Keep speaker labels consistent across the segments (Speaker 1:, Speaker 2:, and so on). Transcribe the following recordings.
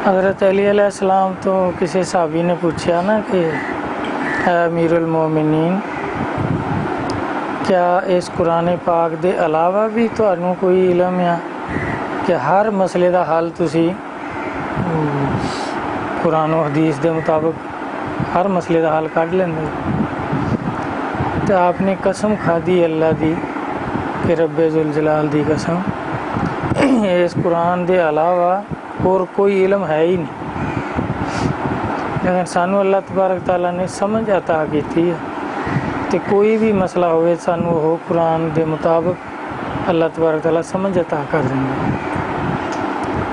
Speaker 1: हज़रत अली अलैहिस्सलाम तो किसी साहबी ने पूछा ना कि अमीरुल मोमिनीन, क्या इस कुरान पाक दे अलावा भी तुहानू कोई इलम आ कि हर मसले का हल तुसी कुरान और हदीस के मुताबिक हर मसले का हल कढ़ लेंदे? तो आपने कसम खाधी अल्लाह दी कि रब्बे जुल जलाल दी कसम, इस कुरान के अलावा और कोई इलम है ही नहीं। लेकिन सानू अल्लाह तबारक तआला ने समझ अता की है, तो कोई भी मसला हो सानू वो कुरान के मुताबिक अल्लाह तबारक तआला समझ अता कर देंगे।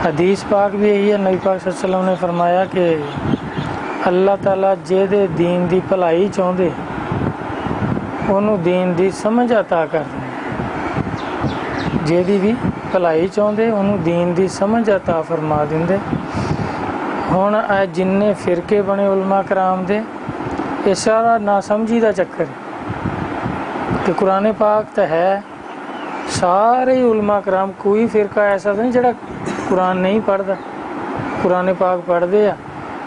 Speaker 1: हदीस पाक भी यही है, नबी पाक सल्लल्लाहु अलैहि वसल्लम ने फरमाया कि अल्लाह ताला जेदे दीन की भलाई चाहते उन्होंने दीन की समझ अता कर देंगे, जेदी भी भलाई चाहते उन्होंने दीन की समझ अता फरमा देंगे। हुण जिन्ने फिरके बने उलमा कराम दे, ये सारा नासमझी का चक्कर है कि कुरान पाक तो है, सारे ही उलमा कराम, कोई फिरका ऐसा तो नहीं जिहड़ा कुरान नहीं पढ़ता। कुरान पाक पढ़ते आ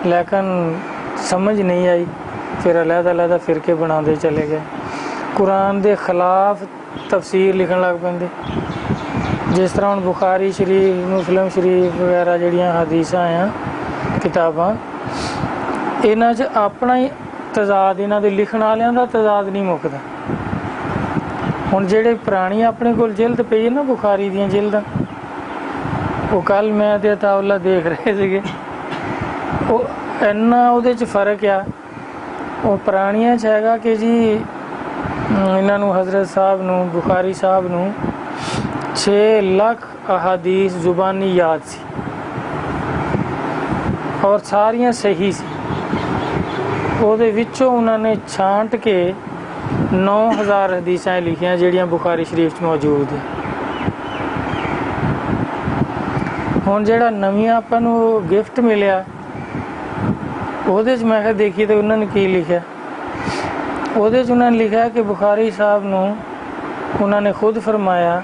Speaker 1: लेकिन समझ नहीं आई, फिर अलग-अलग फिरके बनाते चले गए, कुरान के खिलाफ तफसीर लिखन लग पेंदे। जिस तरह हम बुखारी शरीफ, मुस्लिम शरीफ वगैरह जड़ियाँ हदीसां आ किताबां, इन्हां च अपना ही तजाद, इन्हां दे लिखण वालियां दा तजाद नहीं मुकदा। हुण जेहड़े पुरानी अपने कोल जिल्द पई है ना बुखारी दियां जिल्दां, वो कल मैं ते अताउल्ला देख रहे थे, वो इन्ना उहदे च फर्क आ। वो पुरानियां च हैगा कि जी इन्हां नूं हज़रत साहब नूं, बुखारी साहब नूं 6 लाख अहादीस जुबानी याद सी और सारियां सही सी। ਉਹਦੇ ਵਿੱਚੋਂ ਉਹਨਾਂ ਨੇ ਛਾਂਟ ਕੇ 9000 ਹਦੀਸਾਂ ਲਿਖੀਆਂ ਜਿਹੜੀਆਂ ਬੁਖਾਰੀ ਸ਼ਰੀਫ 'ਚ ਮੌਜੂਦ ਹੈ। ਹੁਣ ਜਿਹੜਾ ਨਵੀਆਂ ਆਪਾਂ ਨੂੰ ਗਿਫਟ ਮਿਲਿਆ ਉਹਦੇ 'ਚ ਮੈਂ ਕਿਹਾ ਦੇਖੀ ਤਾਂ ਉਹਨਾਂ ਨੇ ਕੀ ਲਿਖਿਆ। ਉਹਦੇ 'ਚ ਉਹਨਾਂ ਨੇ ਲਿਖਿਆ ਕਿ ਬੁਖਾਰੀ ਸਾਹਿਬ ਨੂੰ ਉਹਨਾਂ ਨੇ ਖੁਦ ਫਰਮਾਇਆ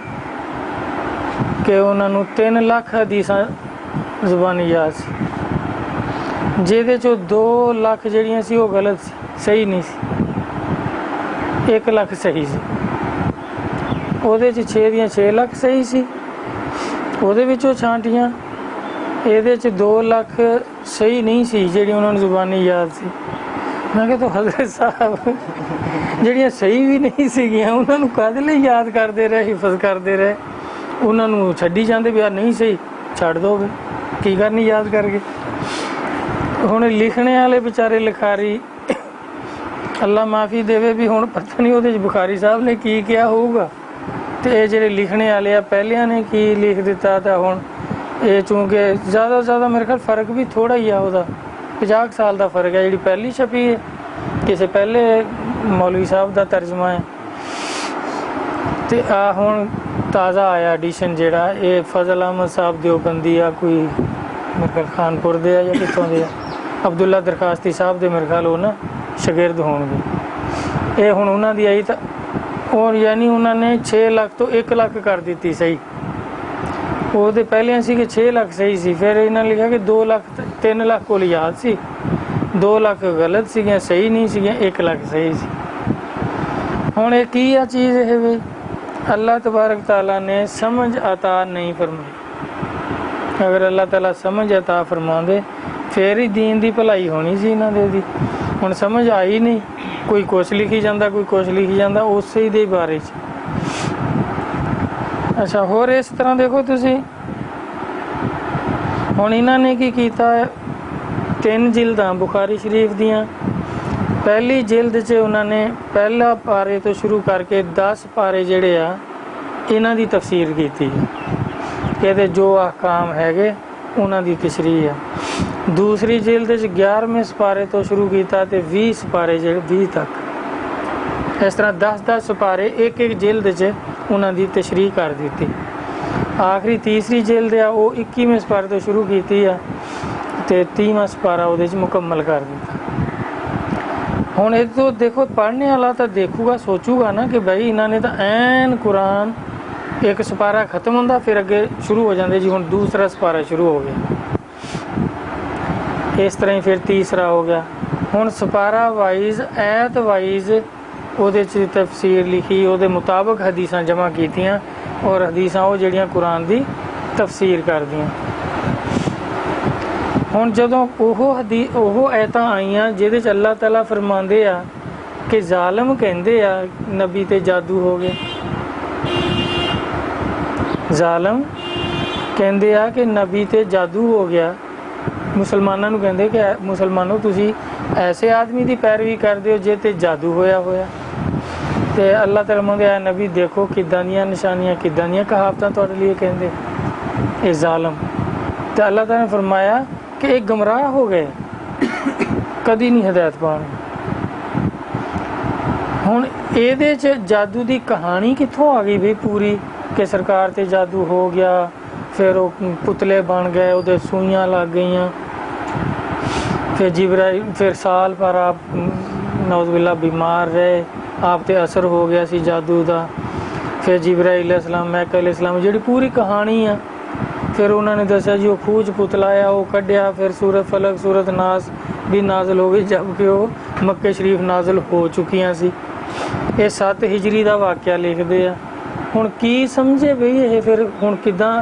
Speaker 1: ਕਿ ਉਹਨਾਂ ਨੂੰ 3 ਲੱਖ ਹਦੀਸਾਂ ਜ਼ੁਬਾਨੀ ਯਾਦ ਸੀ, ਜਿਹਦੇ 'ਚੋਂ 2 ਲੱਖ ਜਿਹੜੀਆਂ ਸੀ ਉਹ ਗਲਤ ਸੀ, ਸਹੀ ਨਹੀਂ ਸੀ। 1 ਲੱਖ ਸਹੀ ਸੀ। ਉਹਦੇ 'ਚ 6 ਦੀਆਂ 6 ਲੱਖ ਸਹੀ ਸੀ, ਉਹਦੇ ਵਿੱਚੋਂ ਛਾਂਟੀਆਂ। ਇਹਦੇ 'ਚ 2 ਲੱਖ ਸਹੀ ਨਹੀਂ ਸੀ ਜਿਹੜੀ ਉਹਨਾਂ ਨੂੰ ਜ਼ੁਬਾਨੀ ਯਾਦ ਸੀ। ਮੈਂ ਕਿਹਾ ਤੋ ਹਜ਼ਰਤ ਸਾਹਿਬ ਜਿਹੜੀਆਂ ਸਹੀ ਵੀ ਨਹੀਂ ਸੀਗੀਆਂ ਉਹਨਾਂ ਨੂੰ ਕਾਹਦੇ ਲਈ ਯਾਦ ਕਰਦੇ ਰਹੇ, ਹਿਫਜ਼ ਕਰਦੇ ਰਹੇ, ਉਹਨਾਂ ਨੂੰ ਛੱਡੀ ਜਾਂਦੇ ਵੀ ਆ ਨਹੀਂ ਸਹੀ ਛੱਡ ਦੋਗੇ, ਕੀ ਕਰਨੀ ਯਾਦ ਕਰਕੇ। ਹੁਣ ਲਿਖਣੇ ਵਾਲੇ ਵਿਚਾਰੇ ਲਿਖਾਰੀ ਅੱਲਾ ਮਾਫੀ ਦੇਵੇ ਵੀ ਹੁਣ ਪਤਾ ਨਹੀਂ ਉਹਦੇ 'ਚ ਬੁਖਾਰੀ ਸਾਹਿਬ ਨੇ ਕੀ ਕਿਹਾ ਹੋਊਗਾ, ਤੇ ਇਹ ਜਿਹੜੇ ਲਿਖਣੇ ਵਾਲੇ ਆ ਪਹਿਲਿਆਂ ਨੇ ਕੀ ਲਿਖ ਦਿੱਤਾ। ਤਾਂ ਹੁਣ ਇਹ ਚੂੰਕਿ ਜ਼ਿਆਦਾ ਤੋਂ ਜ਼ਿਆਦਾ ਮੇਰੇ ਖਿਆਲ ਫਰਕ ਵੀ ਥੋੜ੍ਹਾ ਹੀ ਆ, ਉਹਦਾ 50 ਸਾਲ ਦਾ ਫਰਕ ਹੈ। ਜਿਹੜੀ ਪਹਿਲੀ ਛਪੀ ਹੈ ਕਿਸੇ ਪਹਿਲੇ ਮੌਲਵੀ ਸਾਹਿਬ ਦਾ ਤਰਜਮਾ ਹੈ, ਤੇ ਆ ਹੁਣ ਤਾਜ਼ਾ ਆਇਆ ਐਡੀਸ਼ਨ ਜਿਹੜਾ ਇਹ ਫਜ਼ਲ ਅਹਿਮਦ ਸਾਹਿਬ ਦਿਓਬੰਦੀ ਆ, ਕੋਈ ਮੇਰੇ ਖਿਆਲ ਖਾਨਪੁਰ ਦੇ ਆ ਜਾਂ ਕਿੱਥੋਂ ਦੇ ਆ, ਅਬਦੁੱਲਾ ਦਰਖਾਸਤੀ ਸਾਹਿਬ ਦੇ ਮੇਰੇ ਖਿਆਲ ਉਹ ਨਾ ਸ਼ਾਗਿਰਦ ਹੋਣਗੇ। ਇਹ ਹੁਣ ਉਹਨਾਂ ਦੀ ਆਈ ਤਾਂ ਉਹ ਯਾਨੀ ਉਹਨਾਂ ਨੇ 6 ਲੱਖ ਤੋਂ 1 ਲੱਖ ਕਰ ਦਿੱਤੀ ਸਹੀ। ਉਹਦੇ ਪਹਿਲਿਆਂ ਸੀ ਕਿ 6 ਲੱਖ ਸਹੀ ਸੀ, ਫਿਰ ਇਹਨਾਂ ਲਿਖਿਆ ਕਿ 2 ਲੱਖ 3 ਲੱਖ ਕੋਲ ਯਾਦ ਸੀ, 2 ਲੱਖ ਗਲਤ ਸੀਗੀਆਂ, ਸਹੀ ਨਹੀਂ ਸੀਗੀਆਂ, 1 ਲੱਖ ਸਹੀ ਸੀ। ਹੁਣ ਇਹ ਕੀ ਆ ਚੀਜ਼ ਇਹ ਵੀ अल्लाह तबारक ताला ने समझ अता नहीं फरमाई। अगर अल्लाह ताला समझ अता फरमाते फिर ही दीन की भलाई होनी सी इन्हां दे। हुण समझ आई नहीं, कोई कुछ लिखी जाता, कोई कुछ लिखी जाता उस दे बारे च। अच्छा होर इस तरह देखो तुसी, हुण इन्हां ने की कीता, 3 जिल्दां बुखारी शरीफ दियां, पहली जिल्द च उन्होंने पहला पारे तो शुरू करके 10 पारे जोड़े आ इन्हां दी तफसीर की थी, ये जो अहकाम हैगे उन्हां दी तशरीह है। दूसरी जिल्द च 11वें सपारे तो शुरू किया तो 20 सपारे जो 20 तक, इस तरह 10-10 सपारे एक जिल्द च उन्हां दी तशरीह कर दी। आखिरी तीसरी जिल्द आ वो 21वें सपारे तो शुरू की है तो 30वां सपारा वो मुकम्मल कर दिता। ਹੁਣ ਇਹ ਤੋਂ ਦੇਖੋ ਪੜ੍ਹਨੇ ਵਾਲਾ ਤਾਂ ਦੇਖੂਗਾ, ਸੋਚੂਗਾ ਨਾ ਕਿ ਭਾਈ ਇਹਨਾਂ ਨੇ ਤਾਂ ਐਨ ਕੁਰਾਨ ਇੱਕ ਸਪਾਰਾ ਖਤਮ ਹੁੰਦਾ ਫਿਰ ਅੱਗੇ ਸ਼ੁਰੂ ਹੋ ਜਾਂਦੇ ਜੀ ਹੁਣ ਦੂਸਰਾ ਸਪਾਰਾ ਸ਼ੁਰੂ ਹੋ ਗਿਆ। इस तरह ही फिर तीसरा हो गया। हुण सपारा वाइज ऐत वाइज ਉਹਦੇ 'ਚ तफसीर लिखी, ਉਹਦੇ मुताबिक हदीसां जमा कीतियां और हदीसां ਉਹ ਜਿਹੜੀਆਂ कुरान ਦੀ तफसीर करदियां। ਹੁਣ ਜਦੋਂ ਉਹ ਐਤਾਂ ਆਈਆਂ ਜਿਹਦੇ 'ਚ अल्लाह ताला फरमांदे आ कि ਜ਼ਾਲਮ ਕਹਿੰਦੇ ਆ नबी ते जादू हो गया, ਜ਼ਾਲਮ ਕਹਿੰਦੇ ਆ कि नबी ते जादू हो गया। मुसलमानों ਨੂੰ ਕਹਿੰਦੇ कि मुसलमानों ਤੁਸੀਂ ऐसे आदमी की पैरवी करते हो जे ते जादू होया होया। तो अल्लाह तआला मंगे आ नबी देखो किदां दियां निशानियां, किदां दियां कहावतां तुहाडे लिए कहंदे ये ज़ालम। तो अल्लाह तआला ने फरमाया कि एक गुमराह हो गए, कदी नहीं हिदायत पाउणगे। हुण इहदे च जादू की कहानी कित्थों आ गई भी पूरी कि सरकार ते जादू हो गया, फिर वो पुतले बन गए, उहदे सूइयां लग गईयां, फिर जिब्राइल फिर साल भर आप नौज़बिल्ला बीमार रहे, आप ते असर हो गया सी जादू का। फिर जिब्राइल अलैहिस्सलाम मैकल अलैहिस्सलाम जी पूरी कहानी है। फिर उन्होंने दसिया जी वो खूज पुतलाया, वो कढ़िया, फिर सूरत फलक सूरत नास भी नाजल हो गई, जबकि वो मक्के शरीफ नाजल हो चुकियां सी। ये 7 हिजरी का वाक़या लिखते हैं। हुण की समझे बई ये, फिर हुण किदां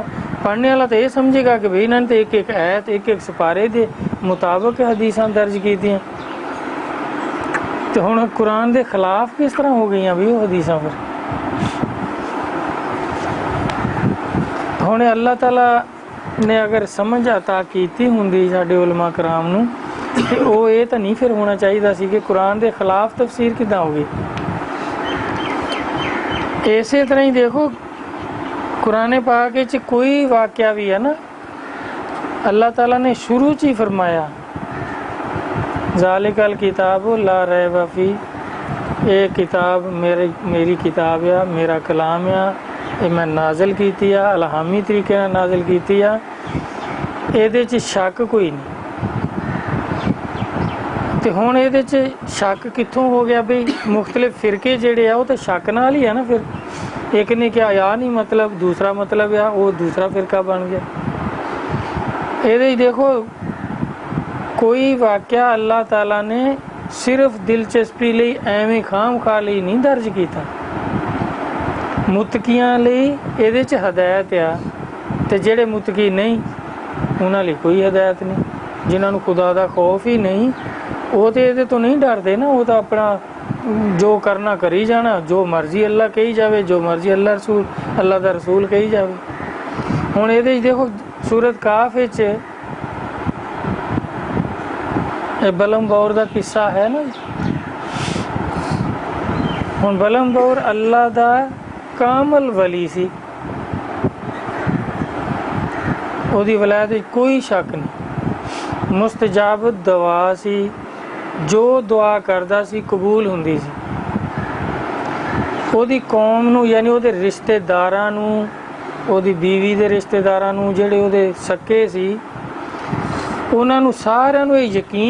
Speaker 1: पढ़ने वाला तो यह समझेगा कि भाई इन्होंने तो एक एक ऐत एक एक सिपारे के मुताबिक हदीसां दर्ज कीतियां, तो हुण कुरान के खिलाफ किस तरह हो गई भी वो हदीसां। फिर हुण अल्लाह ताला ने अगर समझ अता कीती हुंदी साडे उलमा कराम नूं ते वो ये तो नहीं फिर होना चाहिए सी कि कुरान के खिलाफ तफसीर किदां हो गई। इसे तरह ही देखो कुरान पाक च कोई वाक़या भी है ना, अल्लाह ताला ने शुरू च ही फरमाया ज़ालिकल किताब ला रैब फी, ये किताब मेरी किताब आ, मेरा कलाम आ, ये मैं नाजल कीती आ, अलहामी तरीके नाल नाजल कीती आ, इहदे च शक कोई नहीं। तो हुण इहदे च शक कित्थों हो गया बई मुख्तलिफ फिरके जिहड़े आ वो तो शक नाल ही है ना। फिर एक ने क्या या नहीं मतलब, दूसरा मतलब आ, वो दूसरा फिरका बन गया। ये देखो कोई वाक़या अल्लाह ताला ने सिर्फ दिलचस्पी लई एवें खाम खा लई नहीं दर्ज किया, मुतकियां लई इहदे च हदायत आ, ते जेड़े मुतकी नहीं उन्हां लई कोई हदायत नहीं। जिन्हां नूं खुदा दा खौफ ही नहीं वो तो ये तो नहीं डरते ना, वो तो अपना जो करना करी जाना, जो मर्जी अल्लाह कही जावे, जो मर्जी अल्लाह दा रसूल कही जावे। हुण इहदे देखो सूरत काफ विच बलम बौर का किस्सा है ना। हुण बलम बौर अल्लाह दा कामल वली सी, ओदी वलायत विच कोई शक नहीं, मुस्तजाब दुआ सी, जो दुआ करदा सी कबूल हुंदी सी। ओदी कौम नूं यानी ओदे रिश्तेदारां नूं, ओदी बीवी दे रिश्तेदारां नूं, जिहड़े ओदे सक्के सी, उन्हां नूं सारिआं नूं यकीन